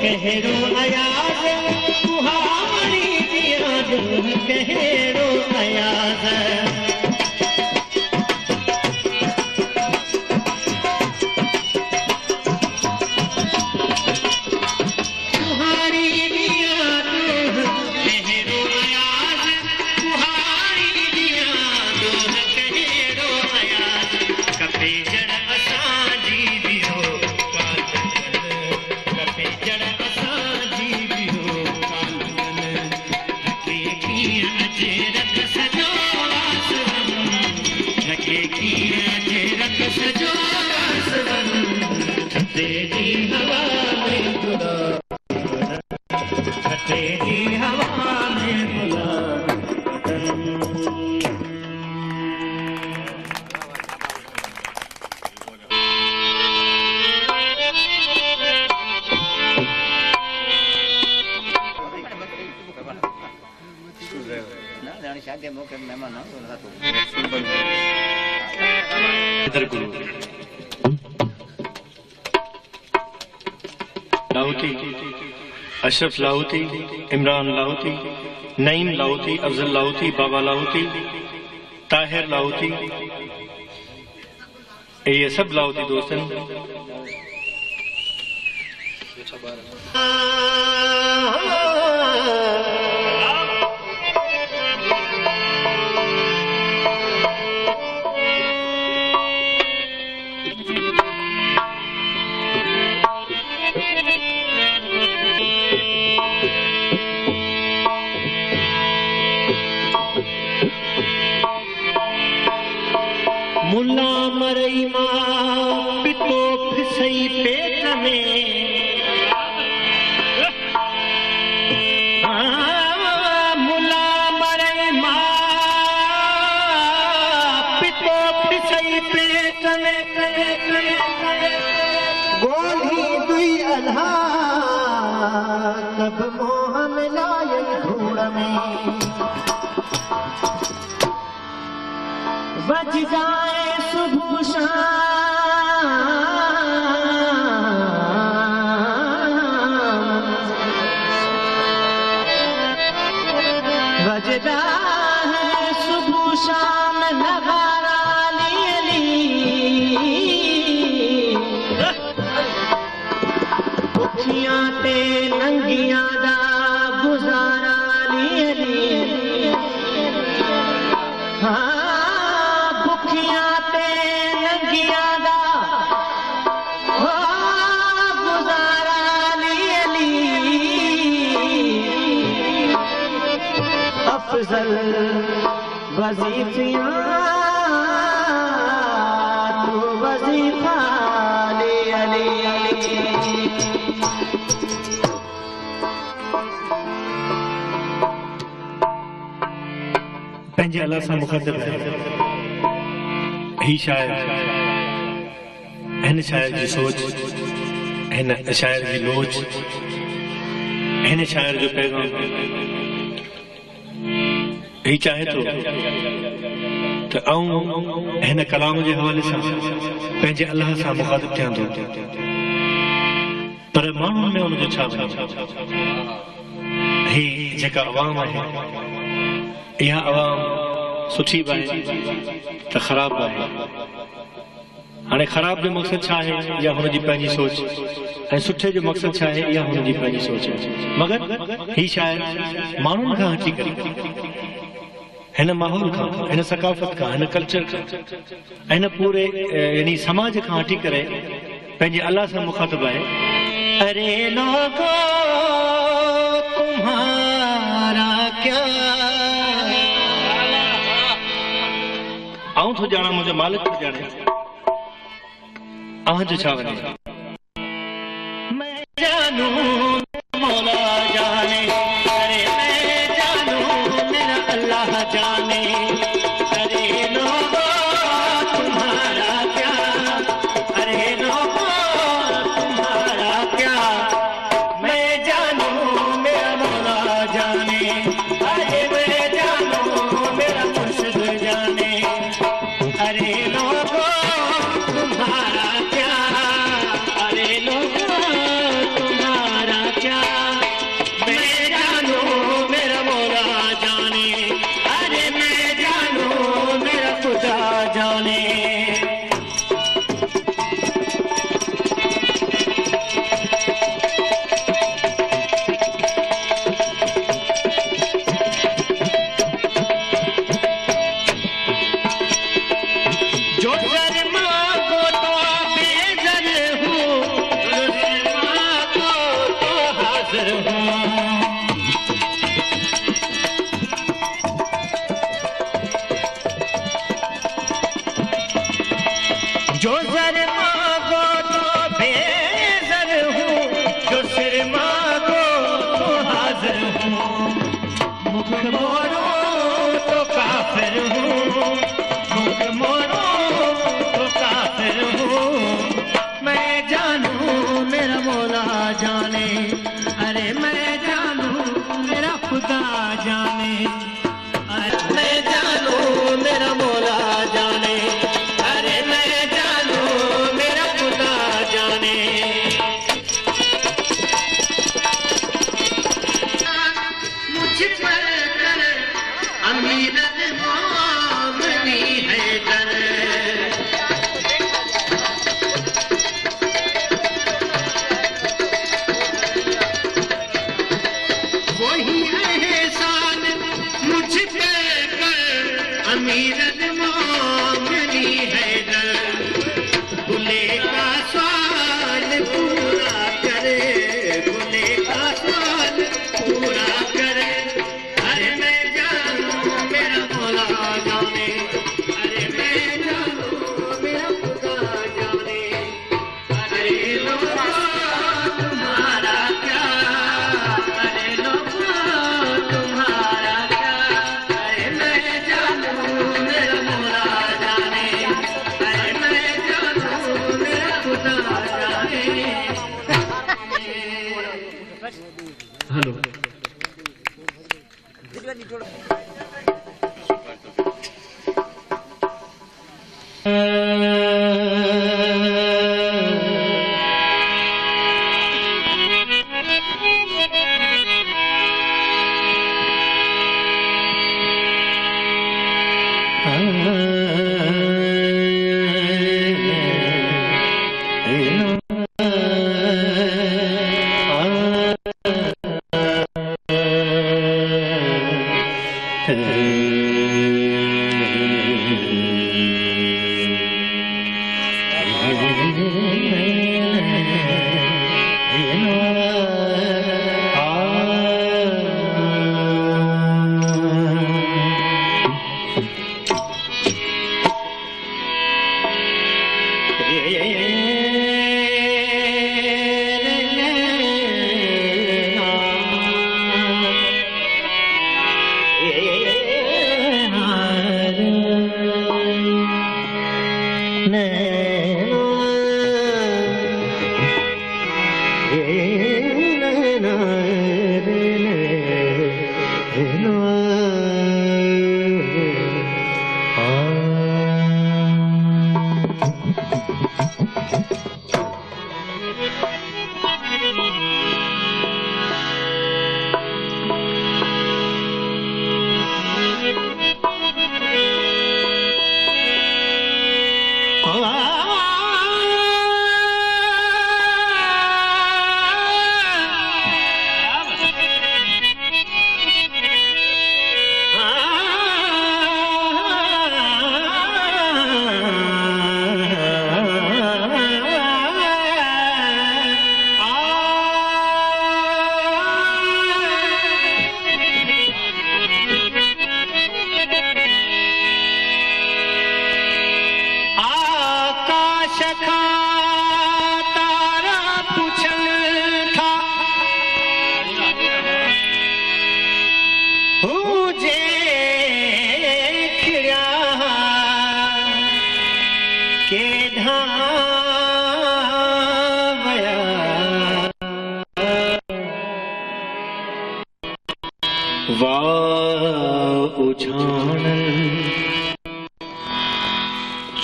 कहिड़ो अयाज़ कुहाड़ी दिया ॾोह कहिड़ो अयाज़ लाहौती, अशरफ लाहौती, इमरान लाहौती, नईम लाहौती, अफजल लाहौती, बाबा लाहौती, ताहिर लाहौती, ये सब लाहौती दोस्त हैं। मुला मरई मां पितो फिसई पेट में मुला मरई मां पितो फिसई पेट में गोली दुई अल्हा तब मोह मिलाए धूड़ में बज जाए सुबह शाम बजदा है सुबह शाम नगारा ली भुखियां ते नंगियां दा गुजारा ली वजीफियां तू वजीफा ले अली पंहिंजे अल्लाह सां मुख़ातिब है ही शायर हिन शायर जी सोच हिन शायर जी लोच हिन शायर जो पैगाम ही चाहे तो हिन कलाम जे हवाले सां पंहिंजे अल्लाह सां मुखातिब थियां थो पर माण्हुनि में उनजो छा वञे ही जेका अवाम आहे इहा अवाम सुठी बि आहे त ख़राब बि आहे हाणे ख़राब जो मक़सदु छा आहे इहा हुनजी पंहिंजी सोच ऐं सुठे जो मक़सदु छा आहे इहा हुनजी पंहिंजी सोच आहे मगर ही शायद माण्हुनि खां हटी करे हिन माहौल खां हिन सकाफ़त खां हिन कल्चर खां हिन पूरे यानी समाज खां हटी करे पंहिंजे अल्लाह सां मुखातिब आहे अरे लोगो तुम्हारा क्या आऊं थो ॼाणा मुंहिंजो मालिक थो ॼाणे जो छा वञे मैं जानू मौला जाने अरे मैं जानू मेरा अल्लाह जाने अरे लोगो तुम्हारा क्या अरे लोगो तुम्हारा क्या मैं जानू मेरा मौला जाने अरे मैं जानू मेरा मुर्शिद जाने अरे लोगो तुम्हारा क्या अरे लोगो तुम्हारा अरे मैं जानू मेरा खुदा जाने, अरे मैं जानू मेरा मौला जाने, अरे मैं जानू मेरा खुदा जाने। मुझ पर कर अमीरत मांगनी है डर, वही एहसान मुझ पे कर अमीरत मांगनी है डर। भुले का सवाल पूरा करे, भुले का सवाल पूरा करे, अरे मैं जानू मेरा मौला जाने, अरे मैं जानू मेरा खुदा जाने। अरे लोगों तुम्हारा क्या, अरे लोगों तुम्हारा क्या, अरे मैं जानू मेरा मौला जाने, अरे मैं जानू मेरा खुदा जाने। हेलो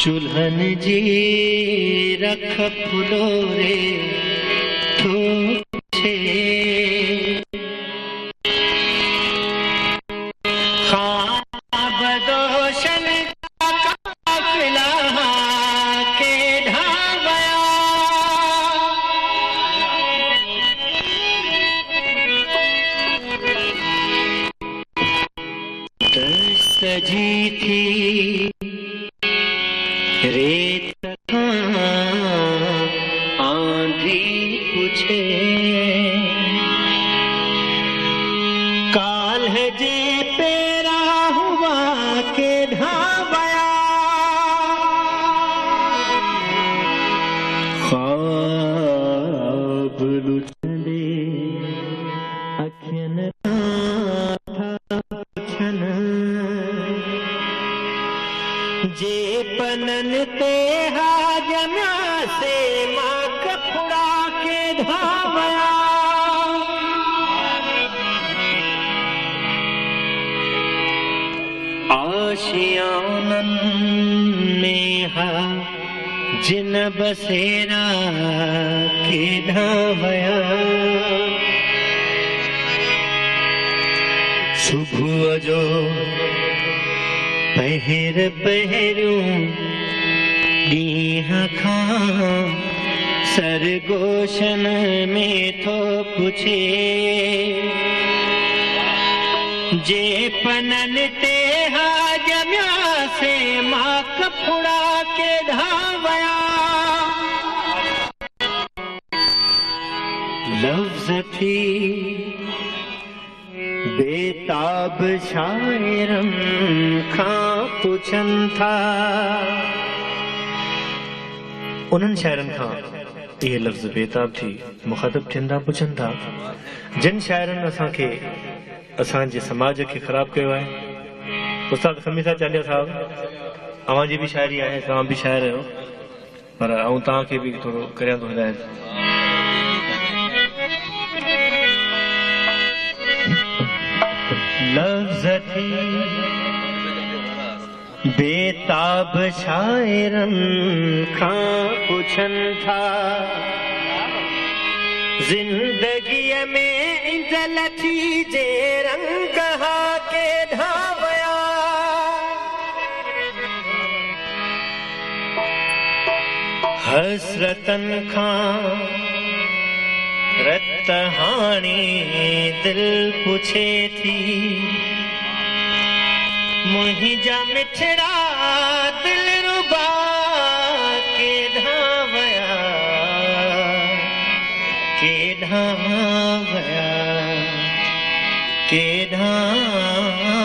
चुल्हन जी रख फुलोरे ठोछे बदोशन काफिला के ढाबया सजी थी रेत आंधी पूछे काल है जे पेरा हुआ के ढाबया ख्वाब लुटंदे अखियन छन जे पनन ते हाजना से मां कपड़ा के धावया आशियानन में हा जिन बसेरा के धावया सुबह जो पहर पहरियूं ॾींहं खां सरगोशन में थो पुछे जे पनन ते हा ॼमिया से मां कफड़ा के धावया लफ्ज़ थी बेताब शायरन खां पुछन था उन्हनि शायरनि खां इहे लफ़्ज़ बेताब थी मुख़ातिब थियनि था पुछनि था जिन शायरनि असांखे असांजे समाज खे ख़राब कयो आहे। उस्ताद खमीसा चालिया साहब अवां जी बि शाइरी आहे तव्हां बि शाइर आहियो पर आऊं तव्हांखे बि थोरो करियां थो हिदायत लफ्ज़ थी बेताब शायरन खां पुछन था जिंदगीअ में इंजल थी जे रंग हा के धावया हसरतन खां रत हाणी दिल पुछे थी मुहिंजा मिठड़ा दिल रुबा के धावया के धावया के धावया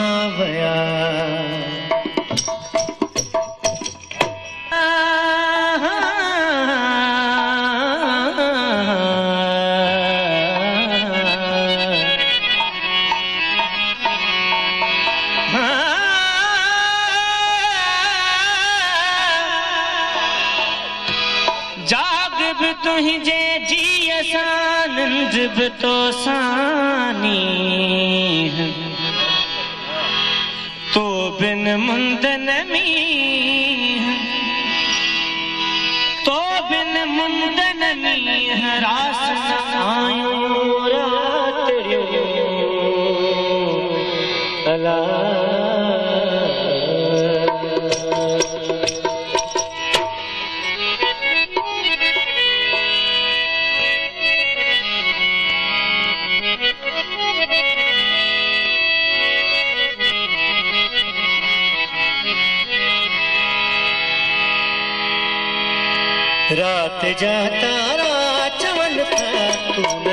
तुझे जी असानंद तो सानी तो बिन मुंदन में तो बिन मुंदन में रास आयो रात्रियो अला रात जा तारा चवन था तू न